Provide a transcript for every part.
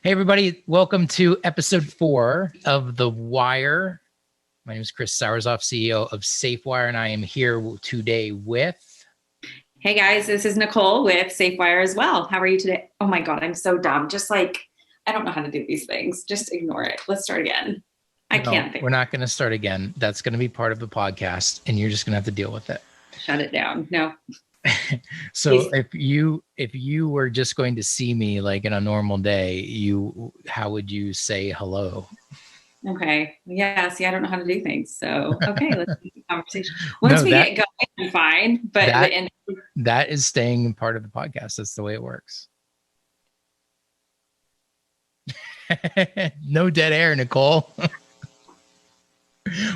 Hey, everybody. Welcome to episode 4 of The Wire. My name is Chris Soursoff, CEO of SafeWire, and I am here today with... Hey guys, this is Nicole with SafeWire as well. How are you today? Oh my God, I'm so dumb. I don't know how to do these things. Just ignore it. Let's start again. I No, can't think. we're not going to start again. That's going to be part of the podcast, and you're just going to have to deal with it. Shut it down. No. So if you were just going to see me like in a normal day, how would you say hello? Okay. Yeah, see, I don't know how to do things. So, okay, let's do the conversation. Once No, we get going, I'm fine. that that is staying part of the podcast. That's the way it works. No dead air, Nicole.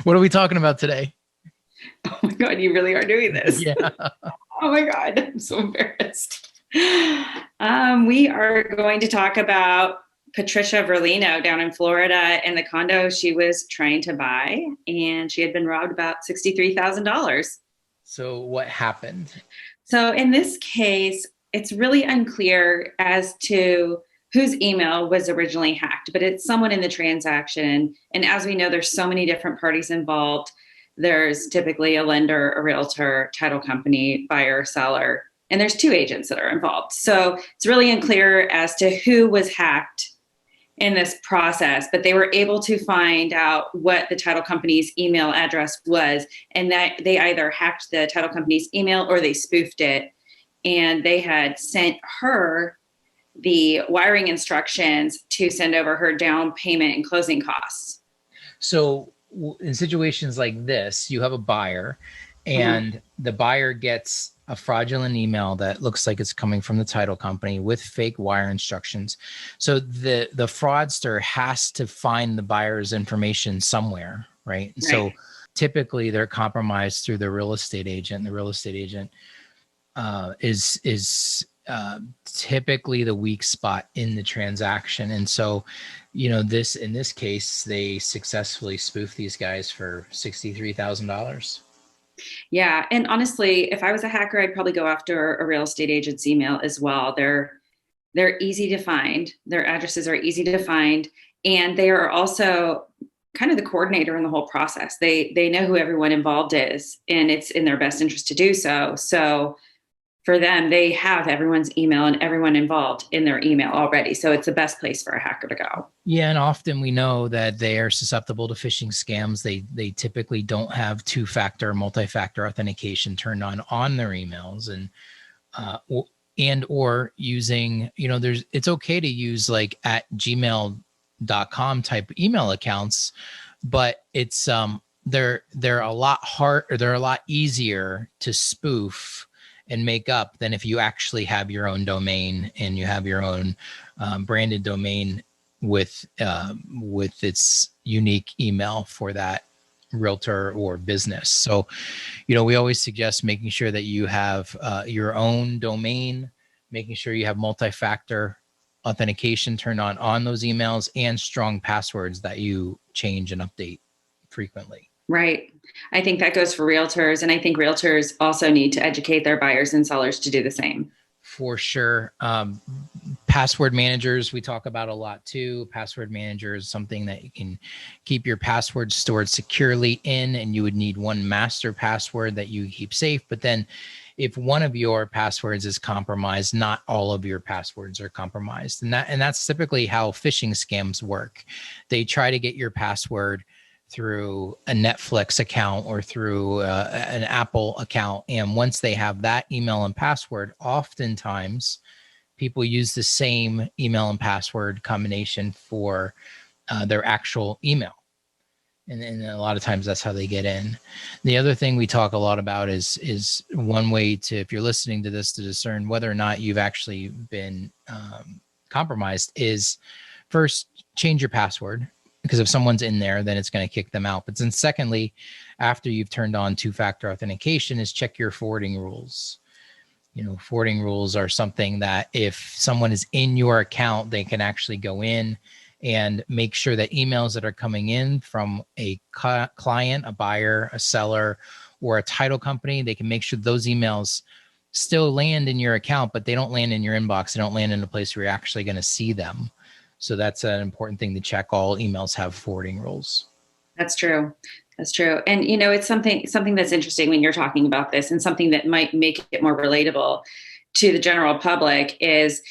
What are we talking about today? Oh my God, you really are doing this. Yeah. Oh my God, I'm so embarrassed. We are going to talk about Patricia Verlino down in Florida and the condo she was trying to buy, and she had been robbed about $63,000. So what happened? So in this case, it's really unclear as to whose email was originally hacked, but it's someone in the transaction. And as we know, there's so many different parties involved. There's typically a lender, a realtor, title company, buyer, seller, and there's 2 agents that are involved. So it's really unclear as to who was hacked in this process, but they were able to find out what the title company's email address was, and that they either hacked the title company's email or they spoofed it, and they had sent her the wiring instructions to send over her down payment and closing costs. So in situations like this, you have a buyer and the buyer gets a fraudulent email that looks like it's coming from the title company with fake wire instructions. So the fraudster has to find the buyer's information somewhere, right? So typically they're compromised through the real estate agent. The real estate agent is typically the weak spot in the transaction. And so, in this case, they successfully spoofed these guys for $63,000. Yeah. And honestly, if I was a hacker, I'd probably go after a real estate agent's email as well. They're easy to find. Their addresses are easy to find. And they are also kind of the coordinator in the whole process. They know who everyone involved is, and it's in their best interest to do so. So for them, they have everyone's email and everyone involved in their email already. So it's the best place for a hacker to go. Yeah, and often we know that they are susceptible to phishing scams. They typically don't have two-factor, multi-factor authentication turned on their emails, and or using, it's okay to use like at gmail.com type email accounts, but it's they're a lot easier to spoof and make up than if you actually have your own domain and you have your own branded domain with its unique email for that realtor or business. So, we always suggest making sure that you have your own domain, making sure you have multi-factor authentication turned on those emails, and strong passwords that you change and update frequently. Right. I think that goes for realtors. And I think realtors also need to educate their buyers and sellers to do the same. For sure. Password managers, we talk about a lot too. Password manager is something that you can keep your passwords stored securely in, and you would need one master password that you keep safe. But then if one of your passwords is compromised, not all of your passwords are compromised. And that's typically how phishing scams work. They try to get your password through a Netflix account or through an Apple account. And once they have that email and password, oftentimes people use the same email and password combination for their actual email. And a lot of times that's how they get in. The other thing we talk a lot about is one way to, if you're listening to this, to discern whether or not you've actually been compromised is first, change your password. Because if someone's in there, then it's going to kick them out. But then secondly, after you've turned on two-factor authentication, is check your forwarding rules. Forwarding rules are something that if someone is in your account, they can actually go in and make sure that emails that are coming in from a client, a buyer, a seller, or a title company, they can make sure those emails still land in your account, but they don't land in your inbox. They don't land in a place where you're actually going to see them. So that's an important thing to check. All emails have forwarding rules. That's true. That's true. And it's something that's interesting when you're talking about this, and something that might make it more relatable to the general public is,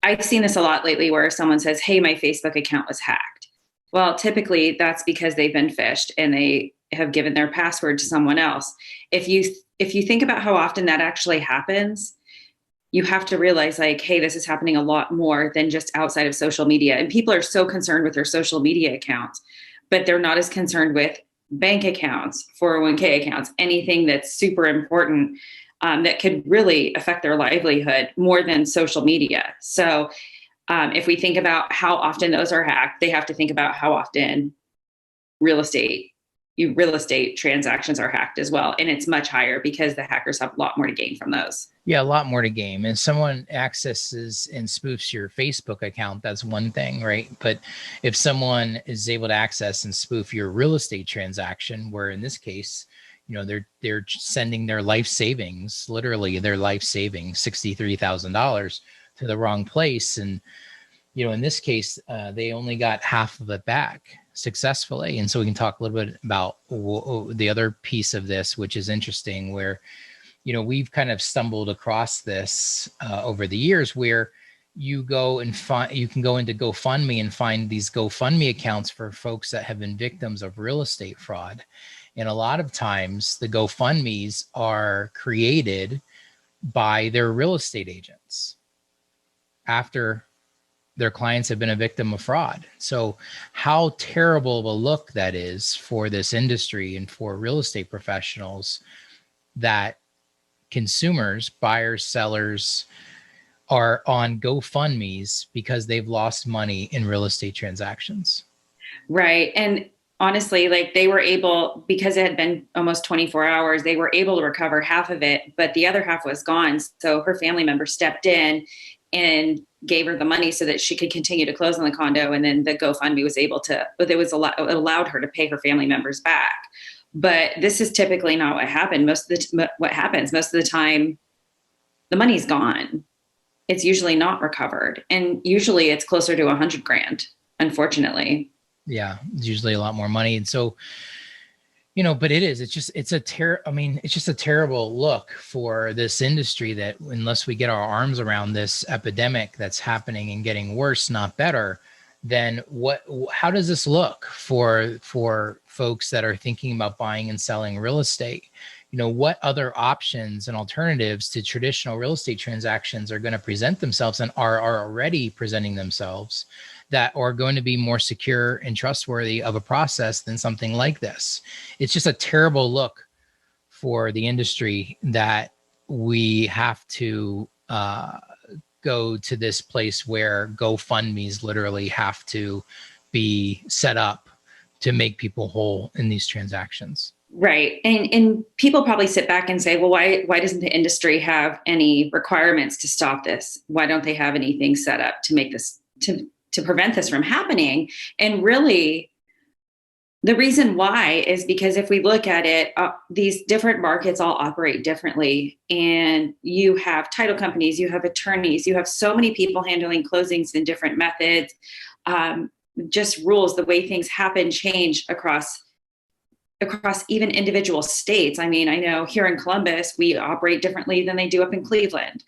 I've seen this a lot lately where someone says, "Hey, my Facebook account was hacked." Well, typically that's because they've been phished and they have given their password to someone else. If you think about how often that actually happens, you have to realize, like, hey, this is happening a lot more than just outside of social media. And people are so concerned with their social media accounts, but they're not as concerned with bank accounts, 401k accounts, anything that's super important, that could really affect their livelihood more than social media. So if we think about how often those are hacked, they have to think about how often real estate transactions are hacked as well. And it's much higher because the hackers have a lot more to gain from those. Yeah, a lot more to gain. And someone accesses and spoofs your Facebook account, that's one thing, right? But if someone is able to access and spoof your real estate transaction, where in this case, they're sending their life savings, literally their life savings, $63,000 to the wrong place. And, in this case, they only got half of it back successfully. And so we can talk a little bit about the other piece of this, which is interesting, where we've kind of stumbled across this over the years, where you can go into GoFundMe and find these GoFundMe accounts for folks that have been victims of real estate fraud. And a lot of times the GoFundMes are created by their real estate agents after their clients have been a victim of fraud. So how terrible of a look that is for this industry and for real estate professionals, that consumers, buyers, sellers are on GoFundMes because they've lost money in real estate transactions. Right. And honestly, like, they were able, because it had been almost 24 hours, they were able to recover half of it, but the other half was gone. So her family member stepped in and gave her the money so that she could continue to close on the condo. And then the GoFundMe was able to, but it allowed her to pay her family members back. But this is typically not what happened. What happens most of the time, the money's gone. It's usually not recovered. And usually it's closer to $100,000, unfortunately. Yeah, it's usually a lot more money. And so, but it's just a terrible look for this industry, that unless we get our arms around this epidemic that's happening and getting worse, not better, then how does this look for folks that are thinking about buying and selling real estate? What other options and alternatives to traditional real estate transactions are going to present themselves and are already presenting themselves that are going to be more secure and trustworthy of a process than something like this? It's just a terrible look for the industry that we have to go to this place where GoFundMes literally have to be set up to make people whole in these transactions. Right. And people probably sit back and say, well, why doesn't the industry have any requirements to stop this? Why don't they have anything set up to make this, to prevent this from happening? And really, the reason why is because if we look at it, these different markets all operate differently. And you have title companies, you have attorneys, you have so many people handling closings in different methods. Just rules, the way things happen, change across even individual states. I mean, I know here in Columbus, we operate differently than they do up in Cleveland.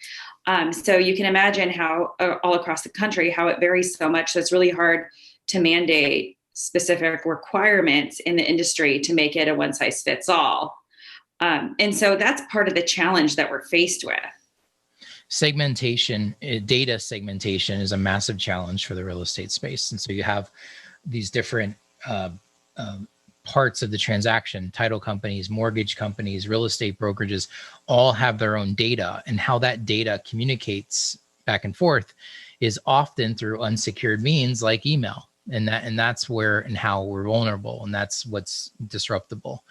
So you can imagine how all across the country, how it varies so much. So it's really hard to mandate specific requirements in the industry to make it a one size fits all. And so that's part of the challenge that we're faced with. Segmentation, data segmentation is a massive challenge for the real estate space. And so you have these different parts of the transaction: title companies, mortgage companies, real estate brokerages, all have their own data, and how that data communicates back and forth is often through unsecured means like email. And that's where and how we're vulnerable, and that's what's disruptible.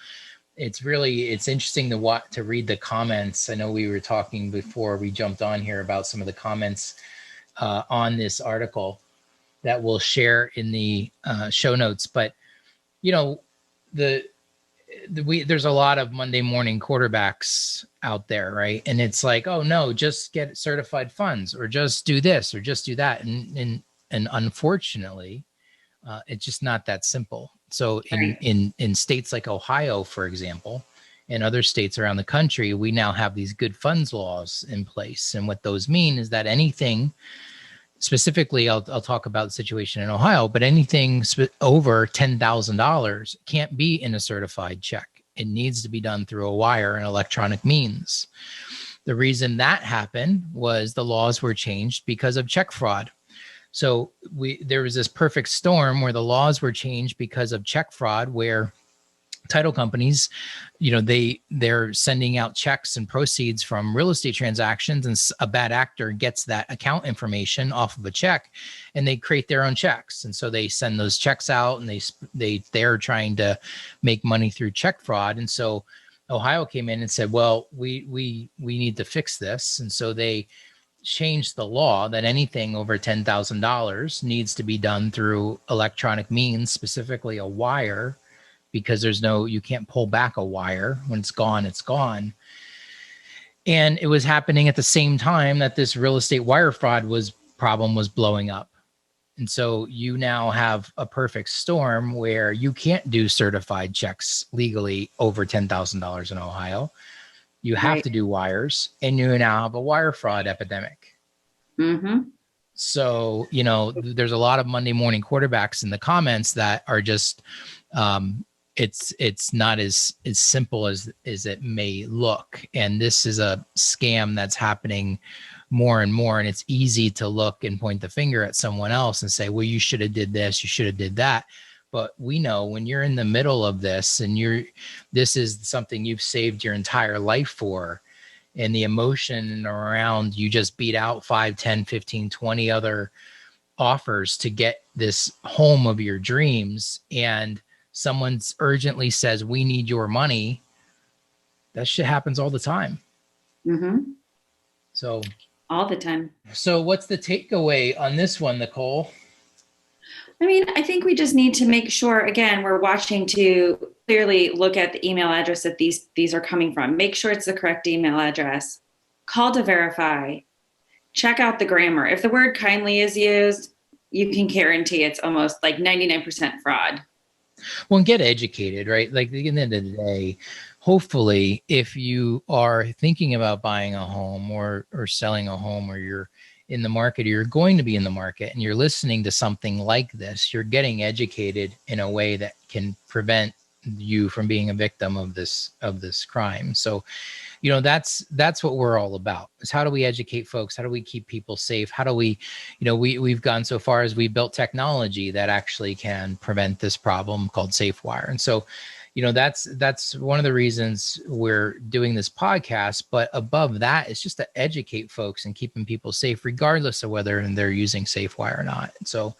It's interesting to read the comments. I know we were talking before we jumped on here about some of the comments on this article that we'll share in the show notes, but there's a lot of Monday morning quarterbacks out there, right? And it's like, oh no, just get certified funds, or just do this, or just do that. And And unfortunately, it's just not that simple. So Right. in states like Ohio, for example, and other states around the country, we now have these good funds laws in place. And what those mean is that anything, specifically, I'll talk about the situation in Ohio, but anything over $10,000 can't be in a certified check. It needs to be done through a wire and electronic means. The reason that happened was the laws were changed because of check fraud. So there was this perfect storm where the laws were changed because of check fraud, where title companies, they're sending out checks and proceeds from real estate transactions, and a bad actor gets that account information off of a check, and they create their own checks. And so they send those checks out, and they're trying to make money through check fraud. And so Ohio came in and said, well, we need to fix this. And so they changed the law that anything over $10,000 needs to be done through electronic means, specifically a wire, because you can't pull back a wire. When it's gone, it's gone. And it was happening at the same time that this real estate wire fraud problem was blowing up. And so you now have a perfect storm where you can't do certified checks legally over $10,000 in Ohio. You have to do wires, and you now have a wire fraud epidemic. Mm-hmm. So, there's a lot of Monday morning quarterbacks in the comments that are just, it's not as simple as it may look. And this is a scam that's happening more and more. And it's easy to look and point the finger at someone else and say, well, you should have did this, you should have did that. But we know when you're in the middle of this and this is something you've saved your entire life for, and the emotion around you just beat out 5, 10, 15, 20 other offers to get this home of your dreams, and someone urgently says, we need your money. That shit happens all the time. Mm-hmm. So all the time. So what's the takeaway on this one, Nicole? I mean, I think we just need to make sure, again, we're watching to clearly look at the email address that these are coming from. Make sure it's the correct email address. Call to verify. Check out the grammar. If the word kindly is used, you can guarantee it's almost like 99% fraud. Well, and get educated, right? Like at the end of the day, hopefully, if you are thinking about buying a home or selling a home, or you're in the market, or you're going to be in the market, and you're listening to something like this, you're getting educated in a way that can prevent you from being a victim of this crime. So, that's what we're all about, is how do we educate folks? How do we keep people safe? How do we, we've gone so far as we built technology that actually can prevent this problem called SafeWire. And so, that's one of the reasons we're doing this podcast. But above that, it's just to educate folks and keeping people safe, regardless of whether they're using SafeWire or not. So,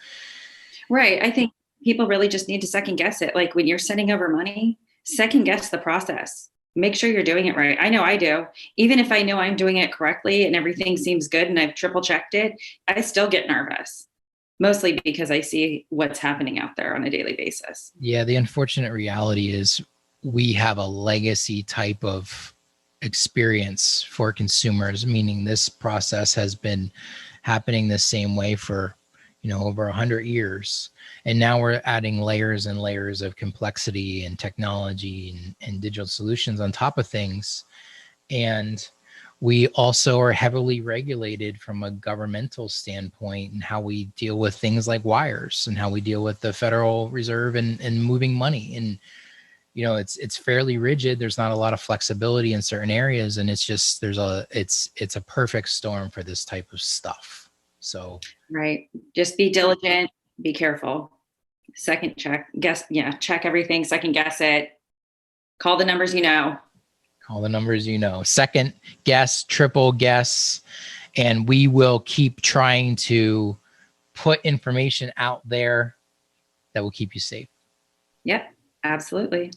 right. I think people really just need to second guess it. Like when you're sending over money, second guess the process. Make sure you're doing it right. I know I do. Even if I know I'm doing it correctly and everything seems good and I've triple checked it, I still get nervous. Mostly because I see what's happening out there on a daily basis. Yeah, the unfortunate reality is we have a legacy type of experience for consumers, meaning this process has been happening the same way for, over 100 years. And now we're adding layers and layers of complexity and technology and digital solutions on top of things. And we also are heavily regulated from a governmental standpoint, and how we deal with things like wires, and how we deal with the Federal Reserve and moving money. And, it's fairly rigid. There's not a lot of flexibility in certain areas. And it's just, it's a perfect storm for this type of stuff. So, right. Just be diligent, be careful. Second check, check everything, second guess it. Call the numbers Call the numbers Second guess, triple guess, and we will keep trying to put information out there that will keep you safe. Yep, absolutely.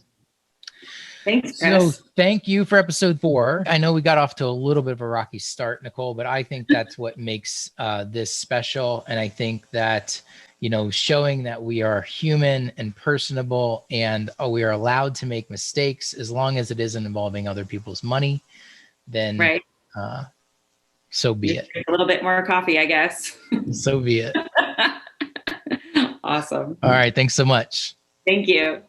Thanks, Chris. So thank you for episode 4. I know we got off to a little bit of a rocky start, Nicole, but I think that's what makes this special. And I think that, showing that we are human and personable, and we are allowed to make mistakes as long as it isn't involving other people's money, then right. So be it. A little bit more coffee, I guess. So be it. Awesome. All right. Thanks so much. Thank you.